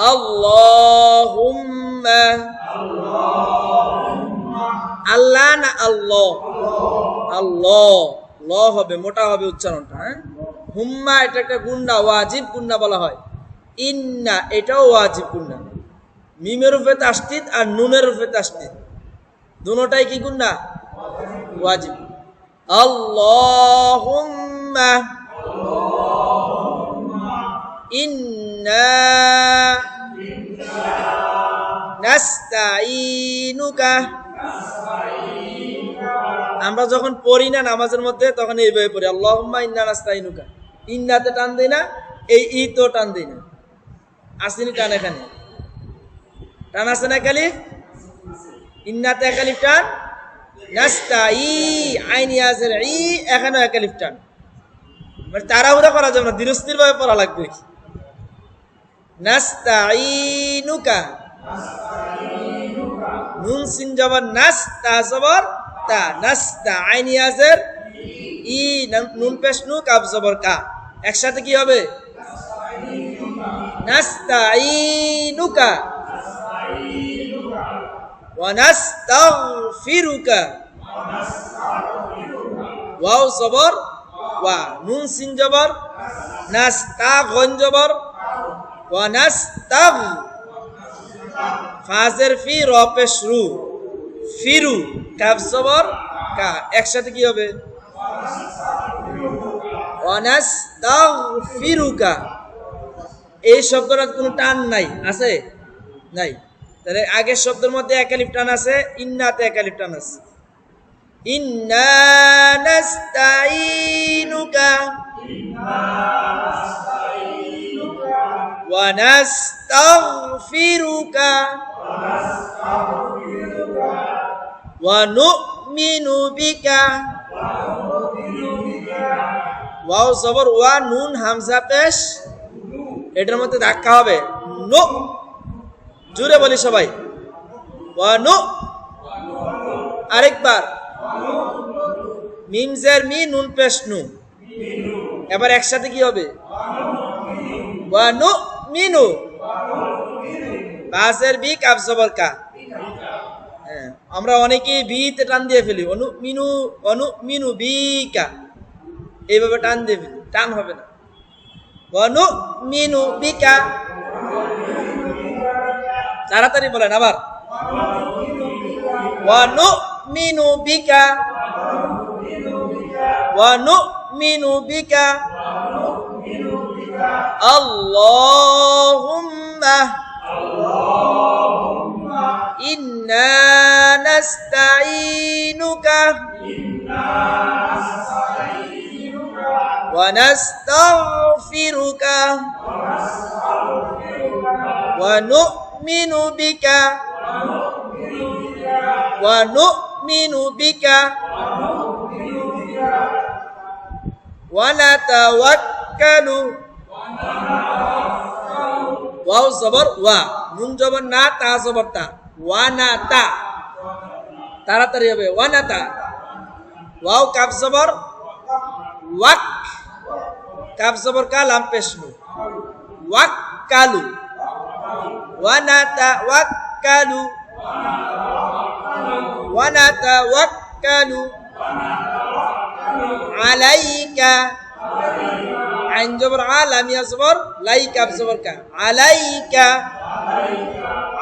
আল্লাহুম্মা আল্লাহ না আল্লাহ আল্লাহ ল হবে মোটা হবে উচ্চারণটা হ্যাঁ হুম্মা এটা একটা গুন্না ওয়াজিব গুন্না বলা হয় ইন্না এটাও ওয়াজিব গুন্না মিমের উপরে তাসদীদ আর নুনের উপরে তাসদীদ দুটোটাই কি গুন্না ওয়াজিব আল্লাহুম্মা ইন্না নাস্তাঈনুকা আমরা যখন পড়ি না নামাজের মধ্যে তখন এইভাবে পড়ি আল্লাহুম্মা ইন্না নাস্তাঈনুকা ইন্নাতে টান দেই না এই ই তো টান দেই না আসেনি টান এখানে টান আছে না একালিফ ইন্নাতে একালিফ টান নাস্তাই আইন ইয়াজের ই এখানে একালিফ টান মানে তাড়াহুড়া করা যাবে না ধীরস্থির ভাবে পড়া লাগবে নাস্তাঈনুকা নুন সিন জবর নাস তা জবর তা নাস্তা আইন ইয়াজের ই নুন পেশ নু কাফ জবর কা একসাথে কি হবে নাস্তাঈনুকা ওয়া নাস্তাগফিরুকা ওয়াও জবর ওয়া নুন সিন জবর নাস্তা গন জবর ওয়া নাস্তাগ ফাজের ফি র পেশ রু ফিরু কাফ জবর কা একসাথে কি হবে ওয়া নাস্তাগফিরুকা এই শব্দটার কোনো টান নাই আছে নাই তাহলে আগের শব্দের মধ্যে একালিফ টান আছে ইন্নাতে একালিফ টান আছে ইন্না নাস্তাঈনুকা ওয়া নাস্তাগফিরুকা ওয়া নু'মিনু বিকা ওয়াও জবর ওয়া নুন হামজা পেশ এটার মধ্যে ধাক্কা হবে নো জোরে বলি সবাই ওয়া নু আরেকবার মিম জের মি নুন পেশ নু এবার একসাথে কি হবে ওয়া নু মিনু বাসের বি কাফ জবর কা হ্যাঁ আমরা অনেকেই বিতে টান দিয়ে ফেলি অনুমিনু বিকা এইভাবে টান দিয়ে ফেলি টান হবে না অনুমিনু বিকা তাড়াতাড়ি বলেন আবার অনুমিনু বিকা অনুমিনু বিকা আল্লাহুম্মা ইন্না নাস্তাঈনুকা ওয়া নাস্তাগফিরুকা ওয়া নু'মিনু বিকা ওয়া নু'মিনু বিকা ওয়া নাতাওয়াক্কালু ওয়াও জবর ওয়া নুন জবর না তা জবর তা ওয়া না তা তাড়াতাড়ি হবে ওয়া না তা ওয়াও কাফ জবর ওয়াক কাফ জবর কা লাম পেশ নু ওয়াক্কালু ওয়া নাতাওয়াক্কালু ওয়া নাতাওয়াক্কালু আলাইকা আইন জবর আলাম ইয়া জবর লাই কাফ জবর কা আলাইকা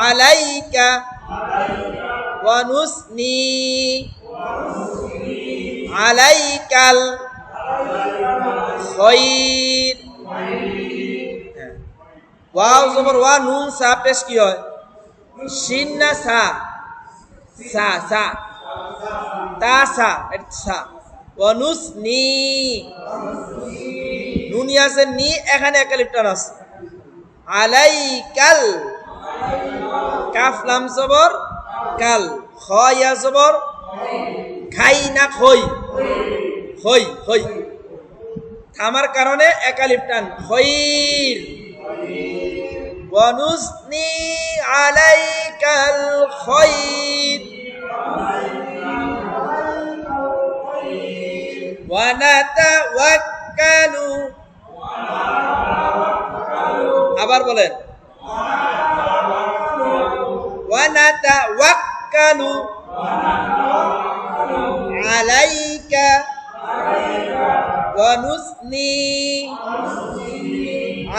আলাইকা ওয়া নুসনি আলাইকাল খায়র ওয়াও জবর ওয়া নুন সা পেশ কি হয় শিন না সা সা সা তা সা সা ওয়া নুসনি নুন ইয়াসে নি এখানে একালিফ টান আছে আলাইকাল কাফ লাম জবর কাল খ ইয়া জবর খাই না খই খই খই থামার কারণে একালিফ টান খৈর ওয়া নুসনি আলাইকাল খৈর ওয়া নাতাওয়াক্কালু আবার বলেন ওয়া নাতাওয়াক্কালু আলাইকা ওয়া নুসনি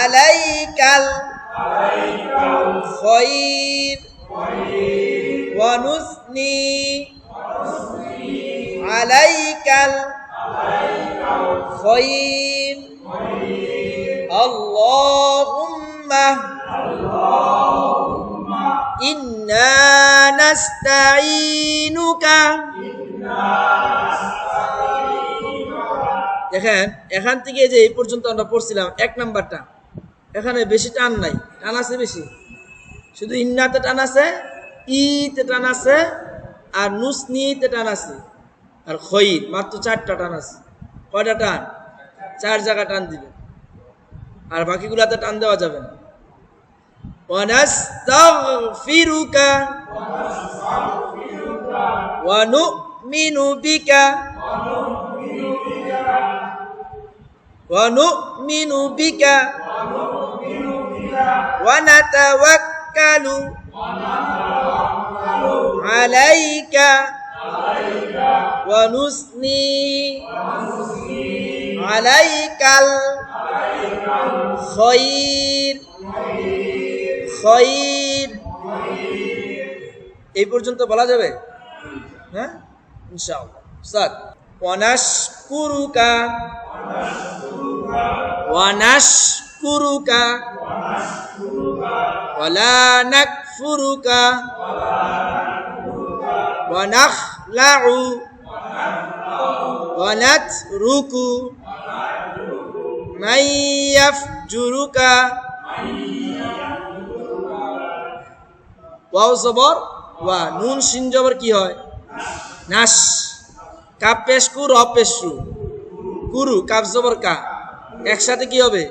আলাইকাল খায়র ওয়া নুসনি আলাইকাল খায়র আল্লাহুম্মা ইন্না নাস্তাঈনুকা। দেখেন এখান থেকে যে এই পর্যন্ত আমরা পড়ছিলাম 1 নাম্বারটা, এখানে বেশি টান নাই, টান আছে বেশি, শুধু ইন্নাতে টান আছে, ইতে টান আছে, আর নুসনিতে টান আছে, আর খয়র মাত্র 4টা টান আছে। কয়টা টান? 4 জায়গা টান দিবে, আর বাকিগুলাতে টান দেওয়া যাবে না। ওয়া নাস্তাগফিরুকা ওয়া নু'মিনু বিকা ওয়া নু'মিনু বিকা ওয়া নাতাওয়াক্কালু আলাইকা ওয়া নুসনি আলাইকাল খায়র খায়র। এই পর্যন্ত বলা যাবে? হ্যাঁ, ইনশাআল্লাহ। স্যার ওয়া নাশকুরুকা ওয়া নাশকুরুকা ওয়া লা নাকফুরুকা ওয়া নাখলাউ ওয়া নাতরুকু মান ইয়াফজুরুকা। ওয়াও জবর ওয়া, নুন শিন জবর কি হয়? নাশ। কাপ পেশ কু, র পেশ রু, কুরু, কাপ জবর কা, একসাথে কি হবে?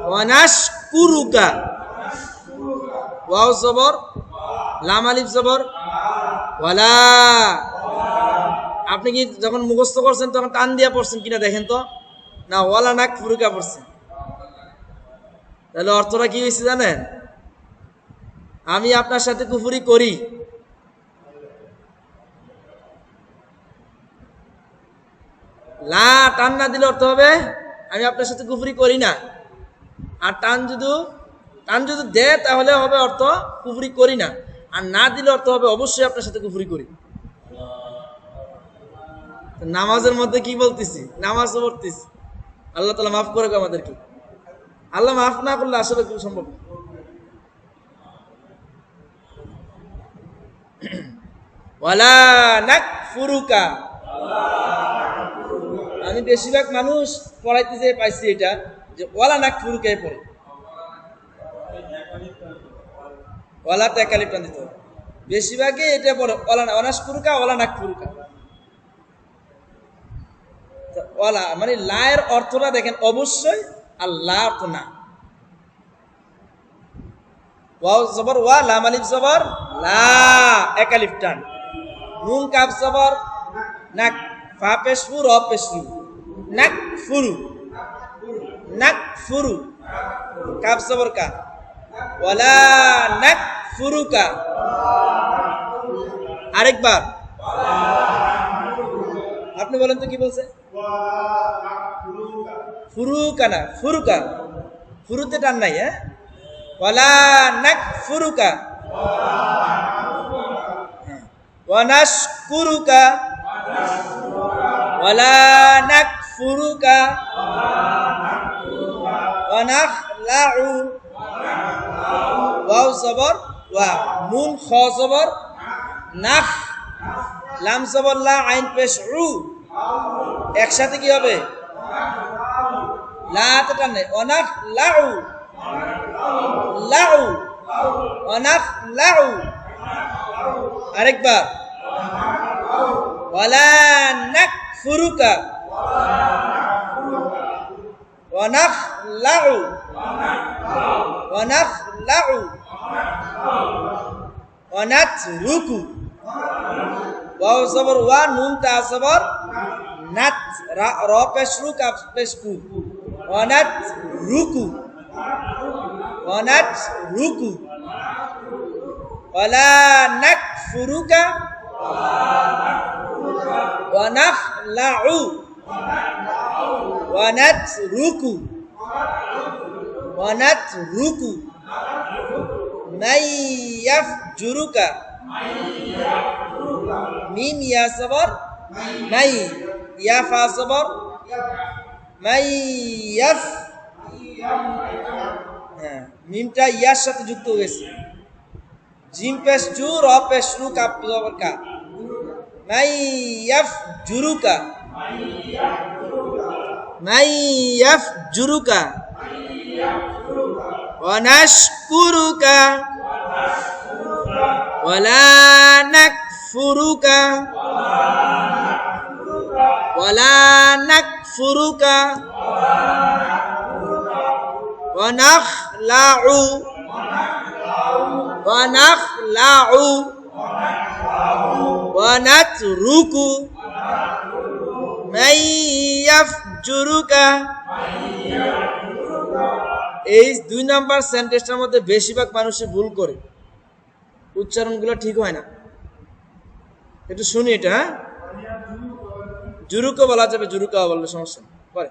ওয়া নাশকুরুকা। ওয়াও জবর, লাম আলিফ জবর, ওয়ালা। আপনি কি যখন মুখস্থ করছেন তখন টান দিয়া পড়ছেন কিনা দেখেন তো, না ওয়ালা নাকফুরুকা পড়ছেন? তাহলে অর্থটা কি হয়েছে জানেন? আমি আপনার সাথে কুফরি করি, লা টান না দিলে অর্থ হবে আমি আপনার সাথে কুফরি করি না। আর টান যদি দেয় তাহলে হবে অর্থ কুফরি করি না, আর না দিলে অর্থ হবে অবশ্যই আপনার সাথে কুফরি করি। নামাজের মধ্যে কি বলতেছি? নামাজও পড়তেছি। আল্লাহ তাআলা মাফ করে আমাদেরকে। আল্লাহ মাফ না করলে আসলে খুব সম্ভব। ওয়ালা নাকফুরুকা। আমি বেশিরভাগ মানুষ পড়াইতে যে পাইছি এটা যে ওয়ালা নাকফুরুকাই পড়ে, ওয়ালা তাকালিফ টান দিতে হবে, বেশিরভাগই এটা পড়ে ওয়ালা নাশকুরুকা ওয়ালা নাকফুরুকা। ওয়ালা মানে লায়ের অর্থটা দেখেন অবশ্যই, আর লা অর্থ না। ওয়াও জবর ওয়া, লাম আলিফ জবর লা, এক আলিফ টান, নুন কাফ জবর নাক, ফা পেশ ফু, র পেশ রু, নাকফুরু নাকফুরু, কাফ জবর কা, ওয়ালা নাকফুরুকা। আরেকবার আপনি বলেন তো কি বলছে? ফুরুকা না, ফুরুকা, ফুরুতে টান নাই। হ্যাঁ, ওয়ালা নাকফুরুকা ওয়া নাশকুরুকা ওয়ালা নাকফুরুকা ওয়া নাখলাউ। ওয়াও জবর ওয়া, নুন খ জবর নাখ, লাম জবর লা, আইন পেশ উ, একসাথে কি হবে? লা তে টান নাই, ওয়া নাখলাউ লাউ ওয়া নাখলাউ। আরেকবার ওয়ালা নাকফুরুকা ওয়া নাখলাউ ওয়া নাখলাউ ওয়া নাতরুকু। ওয়াও জবর ওয়া, নুন তা জবর নাত, র পেশ রু, কাফ পেশ কু, ওয়া নাতরুকু ওয়ানাতরুকু ওয়ালা নাকফুরুকা ওয়ানাখলাউ ওয়ানাতরুকু মাই ইয়াফজুরুকা মিম ইয়া সবর মাই ইয়া ফা সবর মাই ইয়াফ হ্যাঁ মিমটা ইয়ার সাথে যুক্ত হয়েছে জিম পেশ জু র পেশ রু কাপ জবর কা মাই ইয়াফজুরুকা মাই ইয়াফজুরুকা ওয়ানাশকুরুকা ওয়ালা নাকফুরুকা ওয়ালা নাকফুরুকা ওয়ানাখলাউ ওয়ানাতরুকু মাই ইয়াফজুরুকা। এই 2 নাম্বার সেন্টেন্সটার মধ্যে বেশিরভাগ মানুষে ভুল করে, উচ্চারণগুলো ঠিক হয় না। একটু শুনি এটা। হ্যাঁ, জুরুকা বলা যাবে, জুরুকা বললে সমস্যা করে।